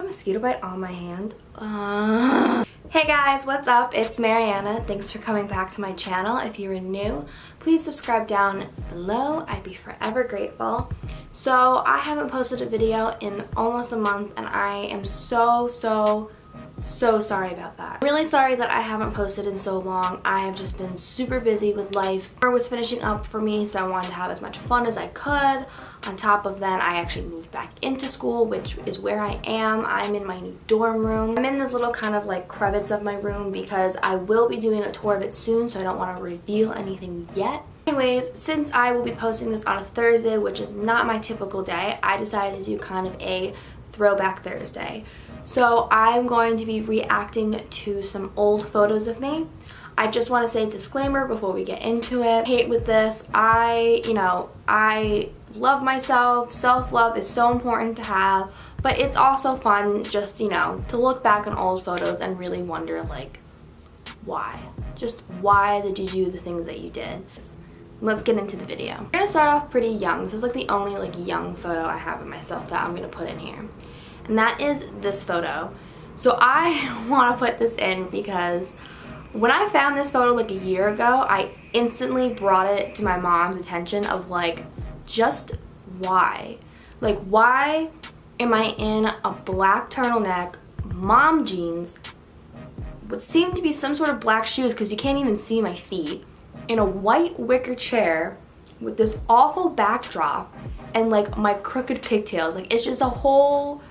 A mosquito bite on my hand. Hey guys, what's up? It's Mariana. Thanks for coming back to my channel. If you are new, please subscribe down below. I'd be forever grateful. So I haven't posted a video in almost a month and I am so sorry about that. I'm really sorry that I haven't posted in so long. I have just been super busy with life. Summer was finishing up for me, so I wanted to have as much fun as I could. On top of that, I actually moved back into school, which is where I am. I'm in my new dorm room. I'm in this little kind of like crevice of my room because I will be doing a tour of it soon, so I don't want to reveal anything yet. Anyways, since I will be posting this on a Thursday, which is not my typical day, I decided to do kind of a throwback Thursday. So I'm going to be reacting to some old photos of me. I just want to say disclaimer before we get into it. I hate with this. I love myself. Self-love is so important to have, but it's also fun just, to look back on old photos and really wonder like, why? Just why did you do the things that you did? Let's get into the video. I'm gonna start off pretty young. This is like the only like young photo I have of myself that I'm gonna put in here. And that is this photo. So I want to put this in because when I found this photo like a year ago, I instantly brought it to my mom's attention of like, just why? Like, why am I in a black turtleneck, mom jeans, what seem to be some sort of black shoes because you can't even see my feet, in a white wicker chair with this awful backdrop and like my crooked pigtails? Like, it's just a whole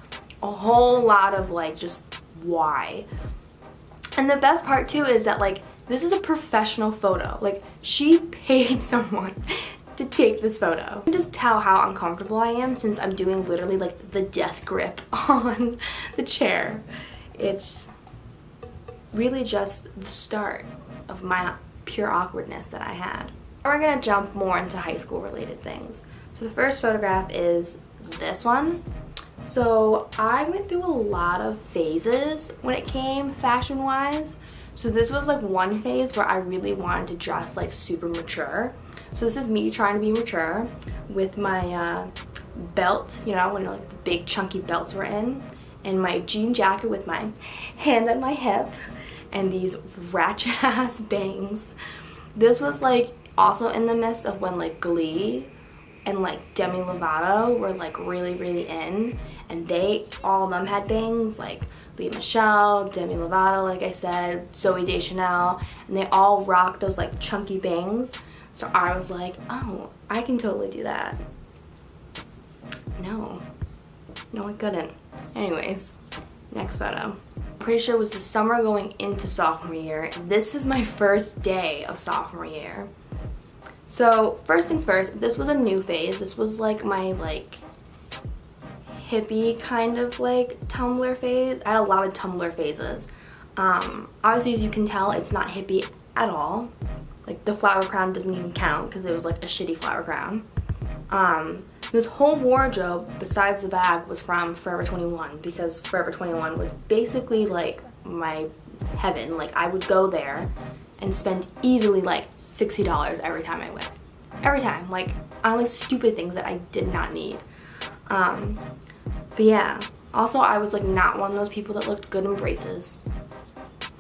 lot of like, just why? And the best part too is that like, this is a professional photo. Like, she paid someone to take this photo. You can just tell how uncomfortable I am since I'm doing literally like the death grip on the chair. It's really just the start of my pure awkwardness that I had. We're gonna jump more into high school related things. So the first photograph is this one. So I went through a lot of phases when it came fashion-wise. So this was like one phase where I really wanted to dress like super mature. So this is me trying to be mature with my belt, when like the big chunky belts were in, and my jean jacket with my hand on my hip, and these ratchet ass bangs. This was like also in the midst of when like Glee and like Demi Lovato were like really in, and all of them had bangs, like Lea Michele, Demi Lovato, like I said, Zooey Deschanel, and they all rocked those like chunky bangs. So I was like, oh, I can totally do that. No, I couldn't. Anyways, next photo. I'm pretty sure it was the summer going into sophomore year. This is my first day of sophomore year. So first things first, this was a new phase. This was like my like hippie kind of like Tumblr phase. I had a lot of Tumblr phases. Obviously, as you can tell, it's not hippie at all. Like the flower crown doesn't even count because it was like a shitty flower crown. This whole wardrobe besides the bag was from Forever 21 because Forever 21 was basically like my heaven. Like, I would go there and spend easily like $60 every time I went. Every time, like on like stupid things that I did not need. But yeah, also I was like not one of those people that looked good in braces.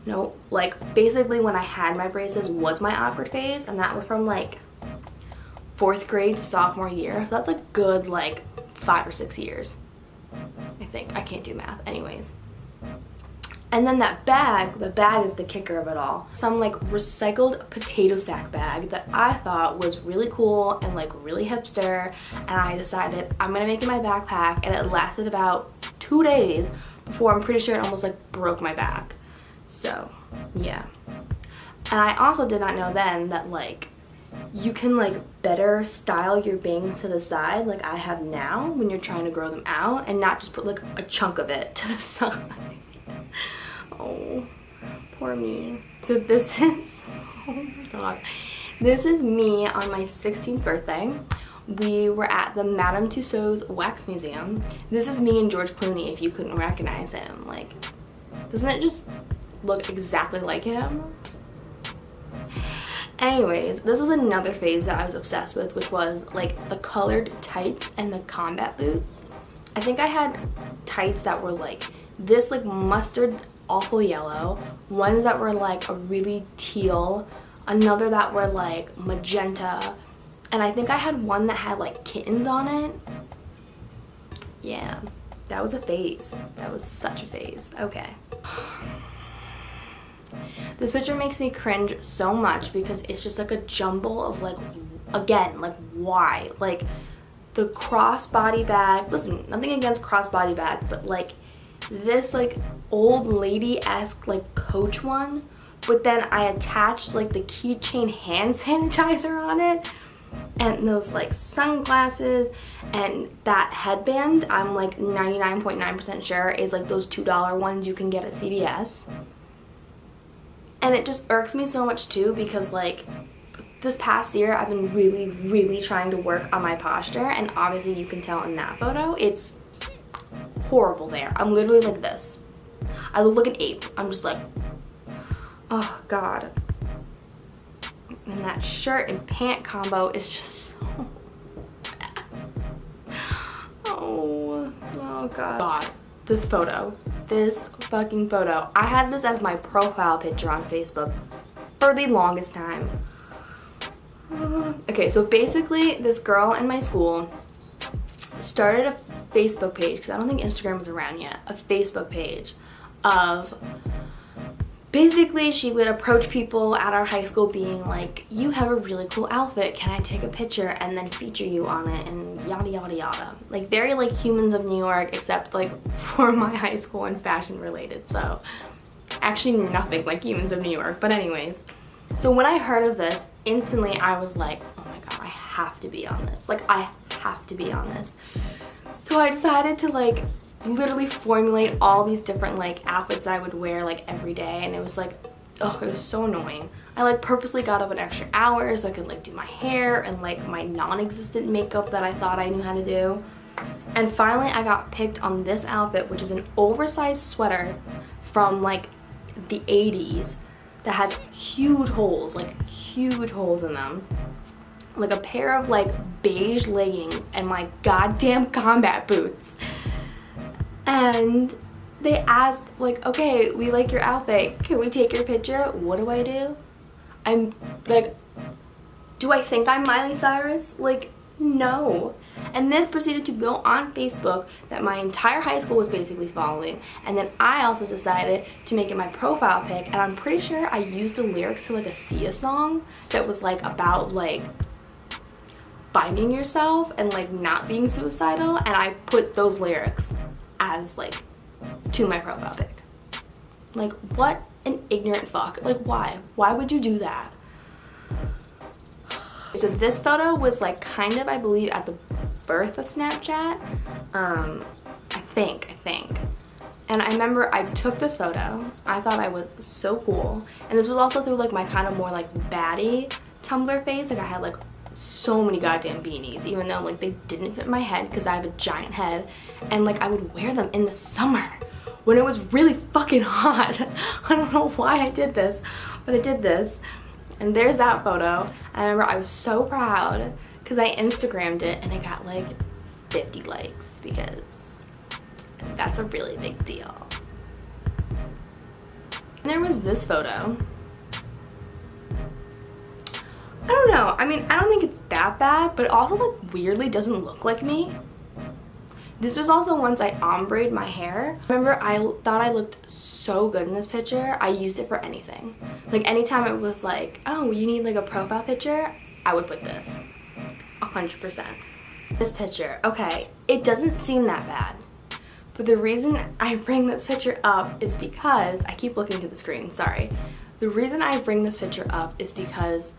No, like basically when I had my braces was my awkward phase, and that was from like 4th grade to sophomore year. So that's like good like 5 or 6 years, I think. I can't do math. Anyways. And then that bag, the bag is the kicker of it all. Some like recycled potato sack bag that I thought was really cool and like really hipster, and I decided I'm gonna make it my backpack, and it lasted about 2 days before I'm pretty sure it almost like broke my back. So yeah. And I also did not know then that like you can like better style your bangs to the side like I have now when you're trying to grow them out, and not just put like a chunk of it to the side. Oh, poor me. So this is, oh my god, this is me on my 16th birthday. We were at the Madame Tussauds Wax Museum. This is me and George Clooney if you couldn't recognize him. Like, doesn't it just look exactly like him? Anyways, this was another phase that I was obsessed with, which was like the colored tights and the combat boots. I think I had tights that were like this like mustard awful yellow, ones that were like a really teal, another that were like magenta, and I think I had one that had like kittens on it. Yeah, that was a phase. That was such a phase. Okay. This picture makes me cringe so much because it's just like a jumble of like, again, like why? Like the crossbody bag, listen, nothing against crossbody bags, but like this like old lady-esque like Coach one, but then I attached like the keychain hand sanitizer on it, and those like sunglasses, and that headband I'm like 99.9% sure is like those $2 ones you can get at CVS. And it just irks me so much too because like this past year I've been really trying to work on my posture, and obviously you can tell in that photo it's horrible there. I'm literally like this. I look like an ape. I'm just like, oh god. And that shirt and pant combo is just so bad. Oh god. This fucking photo. I had this as my profile picture on Facebook for the longest time. Okay, so basically this girl in my school started a Facebook page, because I don't think Instagram was around yet, a Facebook page of basically she would approach people at our high school being like, you have a really cool outfit, can I take a picture and then feature you on it, and yada yada yada. Like very like Humans of New York, except like for my high school and fashion related. So actually nothing like Humans of New York, but anyways. So when I heard of this, instantly I was like, oh my god, I have to be on this. Like I have to be on this. So I decided to like literally formulate all these different like outfits that I would wear like every day, and it was like, oh, it was so annoying. I like purposely got up an extra hour so I could like do my hair and like my non-existent makeup that I thought I knew how to do. And finally I got picked on this outfit, which is an oversized sweater from like the 80s that has huge holes, like huge holes in them. Like a pair of like beige leggings and my goddamn combat boots. And they asked like, okay, we like your outfit, can we take your picture? What do? I'm like, do I think I'm Miley Cyrus? Like, no. And this proceeded to go on Facebook that my entire high school was basically following, and then I also decided to make it my profile pic, and I'm pretty sure I used the lyrics to like a Sia song that was like about like finding yourself and like not being suicidal, and I put those lyrics as like to my profile pic. Like what an ignorant fuck. Like why would you do that? So this photo was like kind of, I believe, at the birth of Snapchat. I think. And I remember I took this photo. I thought I was so cool. And this was also through like my kind of more like baddie Tumblr phase. Like I had like so many goddamn beanies, even though like they didn't fit my head because I have a giant head. And like I would wear them in the summer when it was really fucking hot. I don't know why I did this, but I did this. And there's that photo. I remember I was so proud because I Instagrammed it and it got like 50 likes because that's a really big deal. And there was this photo. I don't know. I mean, I don't think it's that bad, but it also like weirdly doesn't look like me. This was also once I ombre'd my hair. Remember, I thought I looked so good in this picture. I used it for anything. Like anytime it was like, oh, you need like a profile picture, I would put this. 100%. This picture, okay, it doesn't seem that bad. But the reason I bring this picture up is because, I keep looking to the screen, sorry. The reason I bring this picture up is because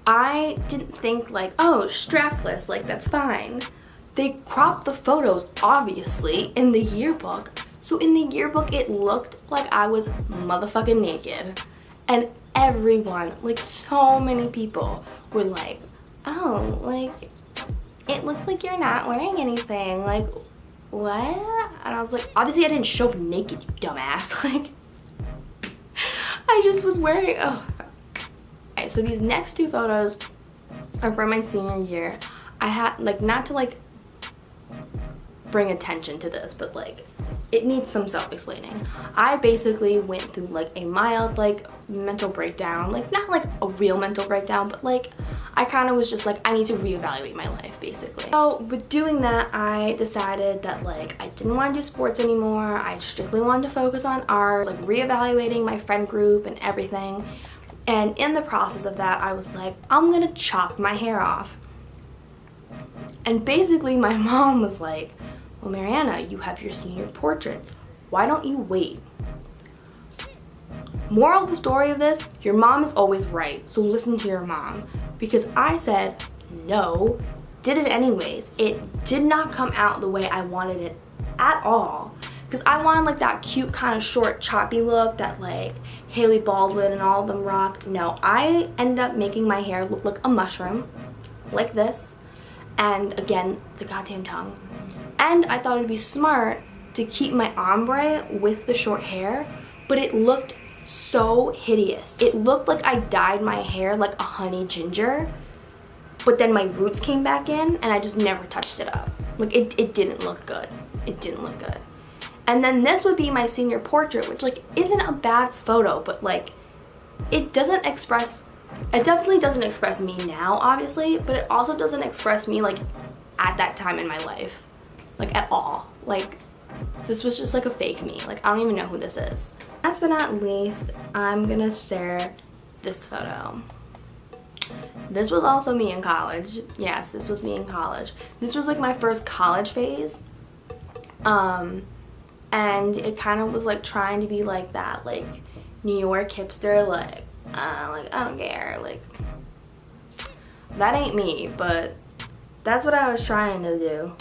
I didn't think like, oh, strapless, like that's fine. They cropped the photos, obviously, in the yearbook. So in the yearbook, it looked like I was motherfucking naked. And everyone, like so many people, were like, oh, like, it looks like you're not wearing anything. Like, what? And I was like, obviously I didn't show up naked, you dumbass. Like, I just was wearing, oh. Okay, so these next two photos are from my senior year. I had, like, not to, like, bring attention to this, but like it needs some self-explaining. I basically went through like a mild like mental breakdown, like not like a real mental breakdown, but like I kind of was just like, I need to reevaluate my life basically. So with doing that, I decided that like I didn't want to do sports anymore. I strictly wanted to focus on art, like reevaluating my friend group and everything. And in the process of that, I was like, I'm gonna chop my hair off. And basically my mom was like, well, Mariana, you have your senior portraits. Why don't you wait? Moral of the story of this, your mom is always right, so listen to your mom. Because I said no, did it anyways. It did not come out the way I wanted it at all. Because I wanted like that cute kind of short choppy look that like Haley Baldwin and all of them rock. No, I ended up making my hair look like a mushroom, like this. And again, the goddamn tongue. And I thought it'd be smart to keep my ombre with the short hair, but it looked so hideous. It looked like I dyed my hair like a honey ginger, but then my roots came back in and I just never touched it up. Like it didn't look good. It didn't look good. And then this would be my senior portrait, which like isn't a bad photo, but like it definitely doesn't express me now, obviously, but it also doesn't express me like at that time in my life. Like at all. Like this was just like a fake me. Like I don't even know who this is. Last but not least, I'm gonna share this photo. This was also me in college. Yes, this was me in college. This was like my first college phase. And it kind of was like trying to be like that, like New York hipster, like I don't care, like that ain't me, but that's what I was trying to do.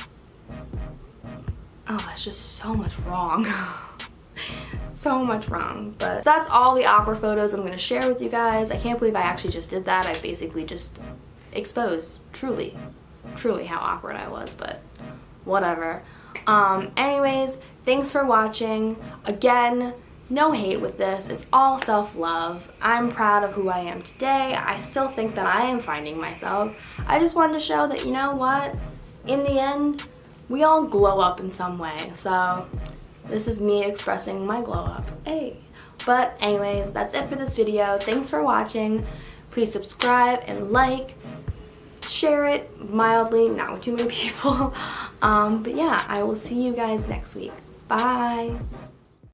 Oh, that's just so much wrong. So much wrong. But that's all the awkward photos I'm gonna share with you guys. I can't believe I actually just did that. I basically just exposed truly how awkward I was, but whatever. Anyways, thanks for watching. Again, no hate with this. It's all self-love. I'm proud of who I am today. I still think that I am finding myself. I just wanted to show that, you know what? In the end, we all glow up in some way. So this is me expressing my glow up. Hey. But anyways, that's it for this video. Thanks for watching. Please subscribe and like. Share it mildly, not with too many people. But yeah, I will see you guys next week. Bye.